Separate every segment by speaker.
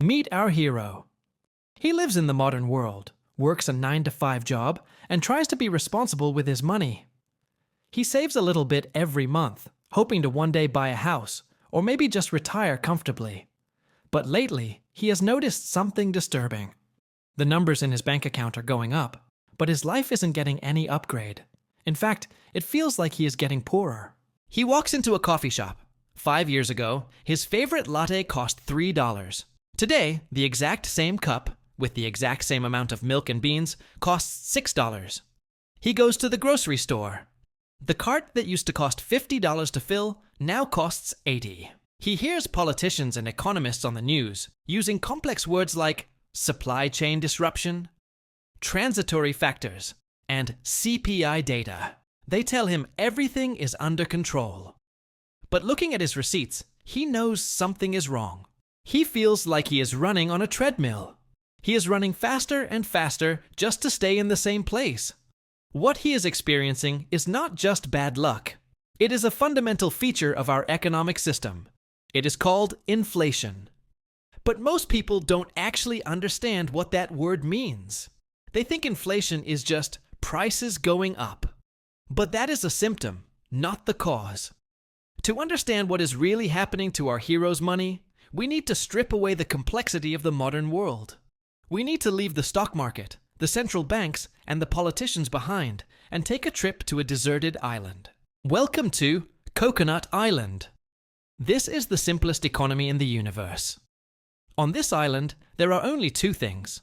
Speaker 1: Meet our hero. He lives in the modern world, works a 9-to-5 job, and tries to be responsible with his money. He saves a little bit every month, hoping to one day buy a house, or maybe just retire comfortably. But lately, he has noticed something disturbing. The numbers in his bank account are going up, but his life isn't getting any upgrade. In fact, it feels like he is getting poorer. He walks into a coffee shop. 5 years ago, his favorite latte cost $3. Today, the exact same cup, with the exact same amount of milk and beans, costs $6. He goes to the grocery store. The cart that used to cost $50 to fill now costs $80. He hears politicians and economists on the news using complex words like supply chain disruption, transitory factors, and CPI data. They tell him everything is under control. But looking at his receipts, he knows something is wrong. He feels like he is running on a treadmill. He is running faster and faster just to stay in the same place. What he is experiencing is not just bad luck. It is a fundamental feature of our economic system. It is called inflation. But most people don't actually understand what that word means. They think inflation is just prices going up. But that is a symptom, not the cause. To understand what is really happening to our hero's money, we need to strip away the complexity of the modern world. We need to leave the stock market, the central banks, and the politicians behind and take a trip to a deserted island. Welcome to Coconut Island. This is the simplest economy in the universe. On this island, there are only two things.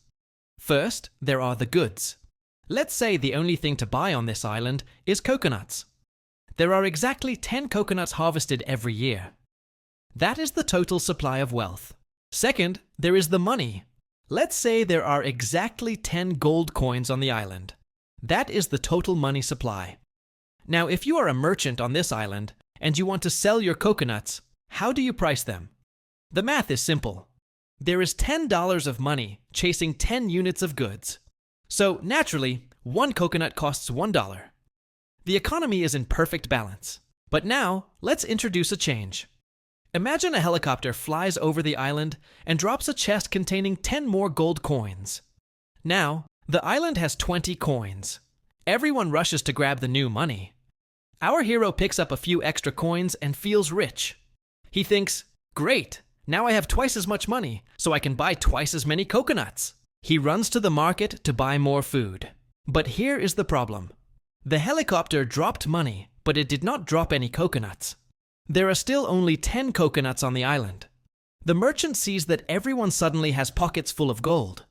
Speaker 1: First, there are the goods. Let's say the only thing to buy on this island is coconuts. There are exactly 10 coconuts harvested every year. That is the total supply of wealth. Second, there is the money. Let's say there are exactly 10 gold coins on the island. That is the total money supply. Now, if you are a merchant on this island and you want to sell your coconuts, how do you price them? The math is simple. There is $10 of money chasing 10 units of goods. So naturally, one coconut costs $1. The economy is in perfect balance. But now, let's introduce a change. Imagine a helicopter flies over the island and drops a chest containing 10 more gold coins. Now, the island has 20 coins. Everyone rushes to grab the new money. Our hero picks up a few extra coins and feels rich. He thinks, great, now I have twice as much money, so I can buy twice as many coconuts. He runs to the market to buy more food. But here is the problem. The helicopter dropped money, but it did not drop any coconuts. There are still only 10 coconuts on the island. The merchant sees that everyone suddenly has pockets full of gold.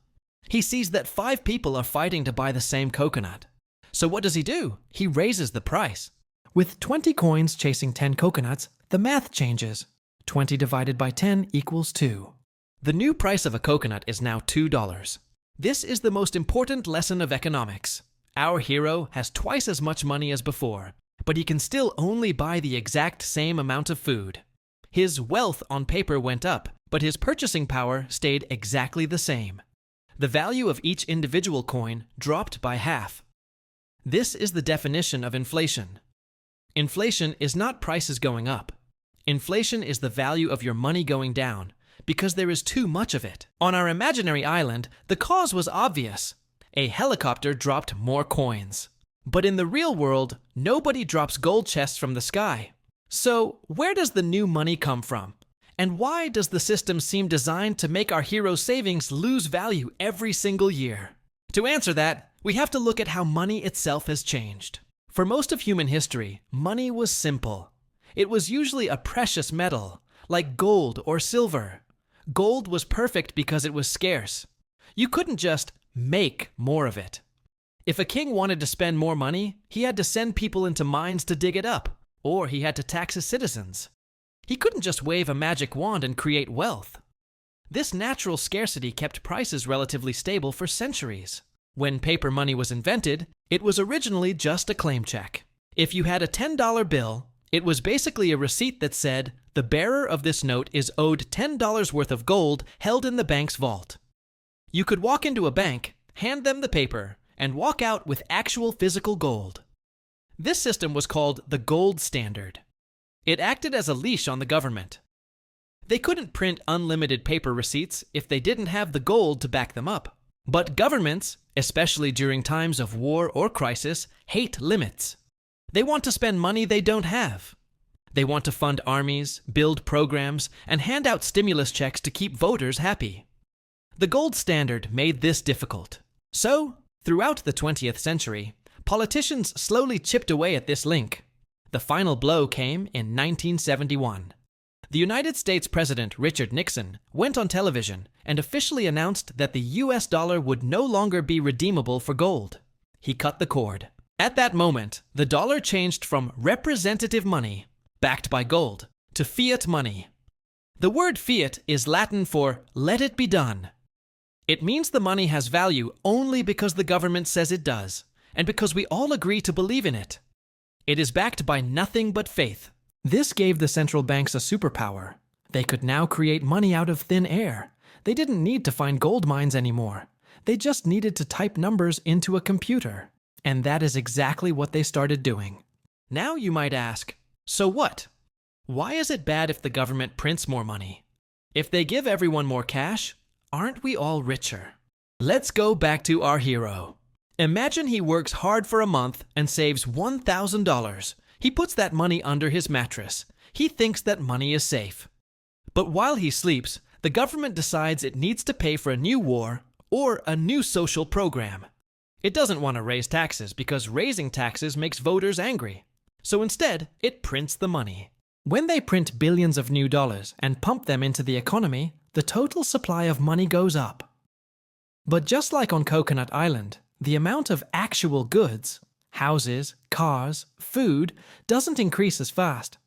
Speaker 1: He sees that 5 people are fighting to buy the same coconut. So what does he do? He raises the price. With 20 coins chasing 10 coconuts, the math changes. 20 divided by 10 equals 2. The new price of a coconut is now $2. This is the most important lesson of economics. Our hero has twice as much money as before, but he can still only buy the exact same amount of food. His wealth on paper went up, but his purchasing power stayed exactly the same. The value of each individual coin dropped by half. This is the definition of inflation. Inflation is not prices going up. Inflation is the value of your money going down, because there is too much of it. On our imaginary island, the cause was obvious. A helicopter dropped more coins. But in the real world, nobody drops gold chests from the sky. So, where does the new money come from? And why does the system seem designed to make our hero's savings lose value every single year? To answer that, we have to look at how money itself has changed. For most of human history, money was simple. It was usually a precious metal, like gold or silver. Gold was perfect because it was scarce. You couldn't just make more of it. If a king wanted to spend more money, he had to send people into mines to dig it up, or he had to tax his citizens. He couldn't just wave a magic wand and create wealth. This natural scarcity kept prices relatively stable for centuries. When paper money was invented, it was originally just a claim check. If you had a $10 bill, it was basically a receipt that said, the bearer of this note is owed $10 worth of gold held in the bank's vault. You could walk into a bank, hand them the paper, and walk out with actual physical gold. This system was called the gold standard. It acted as a leash on the government. They couldn't print unlimited paper receipts if they didn't have the gold to back them up. But governments, especially during times of war or crisis, hate limits. They want to spend money they don't have. They want to fund armies, build programs, and hand out stimulus checks to keep voters happy. The gold standard made this difficult. So, throughout the 20th century, politicians slowly chipped away at this link. The final blow came in 1971. The United States President Richard Nixon went on television and officially announced that the US dollar would no longer be redeemable for gold. He cut the cord. At that moment, the dollar changed from representative money, backed by gold, to fiat money. The word fiat is Latin for "let it be done." It means the money has value only because the government says it does, and because we all agree to believe in it. It is backed by nothing but faith. This gave the central banks a superpower. They could now create money out of thin air. They didn't need to find gold mines anymore. They just needed to type numbers into a computer. And that is exactly what they started doing. Now you might ask, so what? Why is it bad if the government prints more money? If they give everyone more cash, aren't we all richer? Let's go back to our hero. Imagine he works hard for a month and saves $1,000. He puts that money under his mattress. He thinks that money is safe. But while he sleeps, the government decides it needs to pay for a new war or a new social program. It doesn't want to raise taxes because raising taxes makes voters angry. So instead, it prints the money. When they print billions of new dollars and pump them into the economy, the total supply of money goes up. But just like on Coconut Island, the amount of actual goods, houses, cars, food, doesn't increase as fast.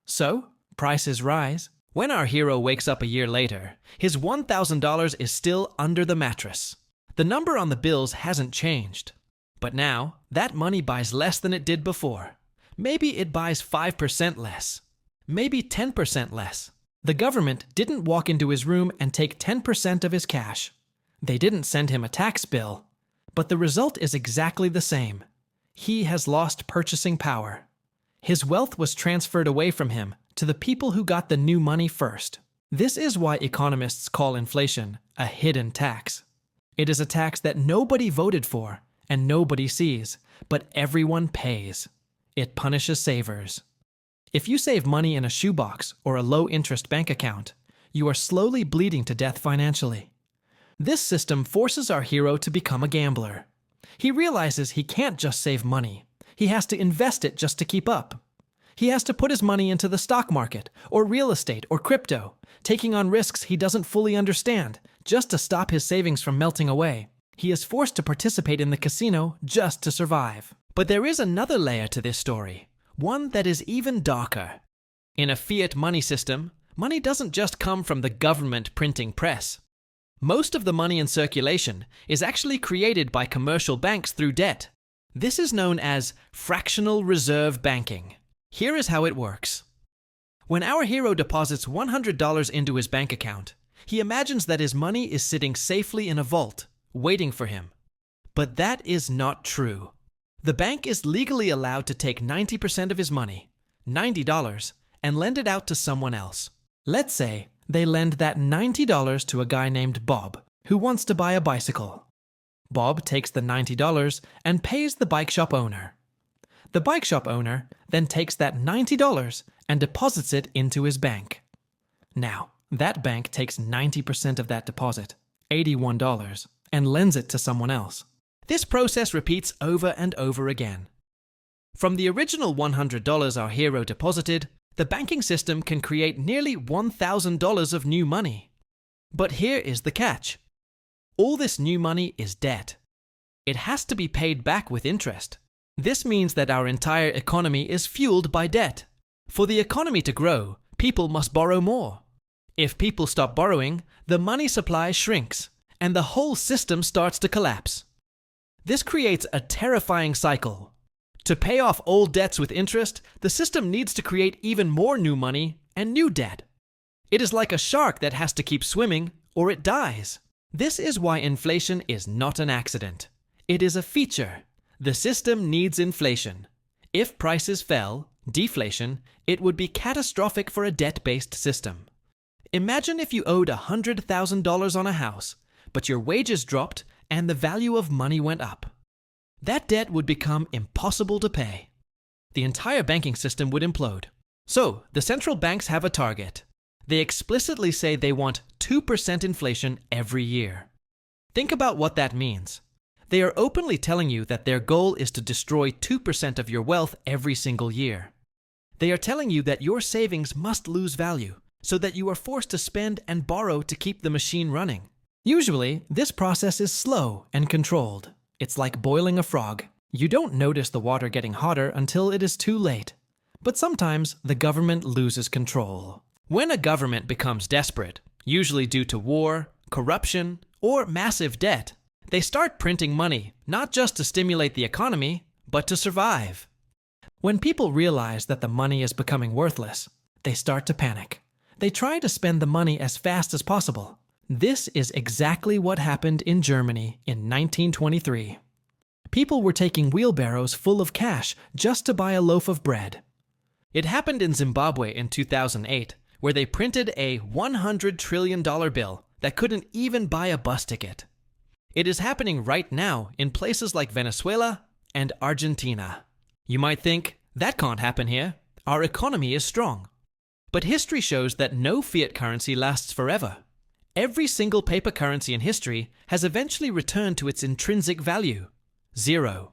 Speaker 1: So, prices rise. When our hero wakes up a year later, his $1,000 is still under the mattress. The number on the bills hasn't changed. But now, that money buys less than it did before. Maybe it buys 5% less. Maybe 10% less. The government didn't walk into his room and take 10% of his cash. They didn't send him a tax bill. But the result is exactly the same. He has lost purchasing power. His wealth was transferred away from him to the people who got the new money first. This is why economists call inflation a hidden tax. It is a tax that nobody voted for and nobody sees, but everyone pays. It punishes savers. If you save money in a shoebox or a low-interest bank account, you are slowly bleeding to death financially. This system forces our hero to become a gambler. He realizes he can't just save money. He has to invest it just to keep up. He has to put his money into the stock market, or real estate, or crypto, taking on risks he doesn't fully understand, just to stop his savings from melting away. He is forced to participate in the casino just to survive. But there is another layer to this story, one that is even darker. In a fiat money system, money doesn't just come from the government printing press. Most of the money in circulation is actually created by commercial banks through debt. This is known as fractional reserve banking. Here is how it works. When our hero deposits $100 into his bank account, he imagines that his money is sitting safely in a vault, waiting for him. But that is not true. The bank is legally allowed to take 90% of his money, $90, and lend it out to someone else. Let's say they lend that $90 to a guy named Bob, who wants to buy a bicycle. Bob takes the $90 and pays the bike shop owner. The bike shop owner then takes that $90 and deposits it into his bank. Now, that bank takes 90% of that deposit, $81, and lends it to someone else. This process repeats over and over again. From the original $100 our hero deposited, the banking system can create nearly $1,000 of new money. But here is the catch. All this new money is debt. It has to be paid back with interest. This means that our entire economy is fueled by debt. For the economy to grow, people must borrow more. If people stop borrowing, the money supply shrinks, and the whole system starts to collapse. This creates a terrifying cycle. To pay off old debts with interest, the system needs to create even more new money and new debt. It is like a shark that has to keep swimming or it dies. This is why inflation is not an accident. It is a feature. The system needs inflation. If prices fell, deflation, it would be catastrophic for a debt-based system. Imagine if you owed $100,000 on a house, but your wages dropped and the value of money went up. That debt would become impossible to pay. The entire banking system would implode. So, the central banks have a target. They explicitly say they want 2% inflation every year. Think about what that means. They are openly telling you that their goal is to destroy 2% of your wealth every single year. They are telling you that your savings must lose value, so that you are forced to spend and borrow to keep the machine running. Usually, this process is slow and controlled. It's like boiling a frog. You don't notice the water getting hotter until it is too late. But sometimes the government loses control. When a government becomes desperate, usually due to war, corruption, or massive debt, they start printing money, not just to stimulate the economy, but to survive. When people realize that the money is becoming worthless, they start to panic. They try to spend the money as fast as possible. This is exactly what happened in Germany in 1923. People were taking wheelbarrows full of cash just to buy a loaf of bread. It happened in Zimbabwe in 2008, where they printed a $100 trillion bill that couldn't even buy a bus ticket. It is happening right now in places like Venezuela and Argentina. You might think, that can't happen here. Our economy is strong. But history shows that no fiat currency lasts forever. Every single paper currency in history has eventually returned to its intrinsic value, zero.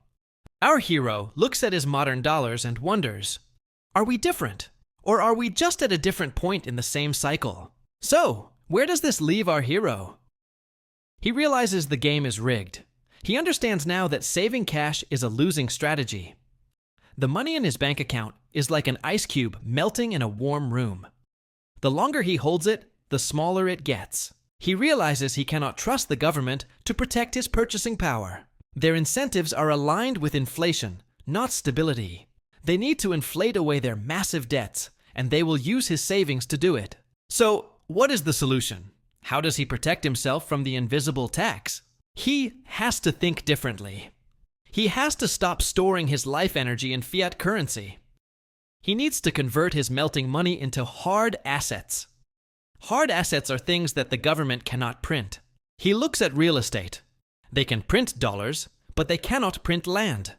Speaker 1: Our hero looks at his modern dollars and wonders, are we different? Or are we just at a different point in the same cycle? So, where does this leave our hero? He realizes the game is rigged. He understands now that saving cash is a losing strategy. The money in his bank account is like an ice cube melting in a warm room. The longer he holds it, the smaller it gets. He realizes he cannot trust the government to protect his purchasing power. Their incentives are aligned with inflation, not stability. They need to inflate away their massive debts, and they will use his savings to do it. So, what is the solution? How does he protect himself from the invisible tax? He has to think differently. He has to stop storing his life energy in fiat currency. He needs to convert his melting money into hard assets. Hard assets are things that the government cannot print. He looks at real estate. They can print dollars, but they cannot print land.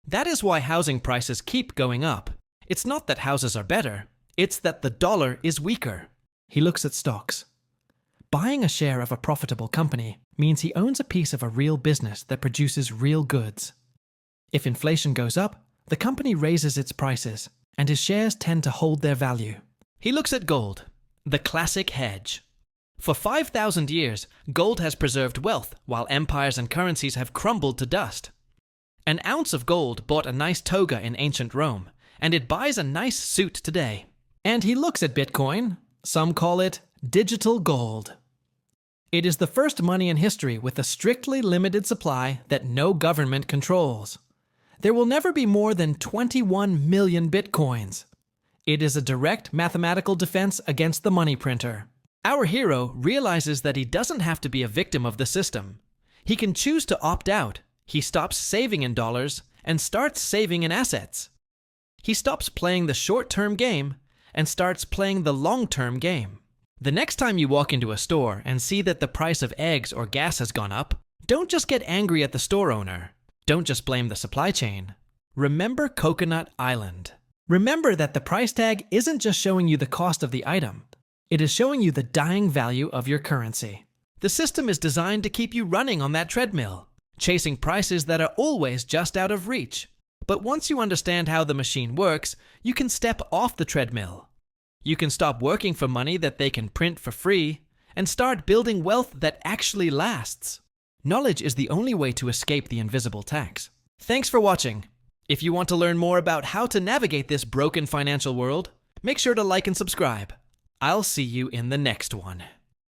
Speaker 1: That is why housing prices keep going up. It's not that houses are better, it's that the dollar is weaker. He looks at stocks. Buying a share of a profitable company means he owns a piece of a real business that produces real goods. If inflation goes up, the company raises its prices, and his shares tend to hold their value. He looks at gold, the classic hedge. For 5,000 years, gold has preserved wealth while empires and currencies have crumbled to dust. An ounce of gold bought a nice toga in ancient Rome, and it buys a nice suit today. And he looks at Bitcoin. Some call it digital gold. It is the first money in history with a strictly limited supply that no government controls. There will never be more than 21 million Bitcoins. It is a direct mathematical defense against the money printer. Our hero realizes that he doesn't have to be a victim of the system. He can choose to opt out. He stops saving in dollars and starts saving in assets. He stops playing the short-term game and starts playing the long-term game. The next time you walk into a store and see that the price of eggs or gas has gone up, don't just get angry at the store owner. Don't just blame the supply chain. Remember Coconut Island. Remember that the price tag isn't just showing you the cost of the item. It is showing you the dying value of your currency. The system is designed to keep you running on that treadmill, chasing prices that are always just out of reach. But once you understand how the machine works, you can step off the treadmill. You can stop working for money that they can print for free and start building wealth that actually lasts. Knowledge is the only way to escape the invisible tax. Thanks for watching. If you want to learn more about how to navigate this broken financial world, make sure to like and subscribe. I'll see you in the next one.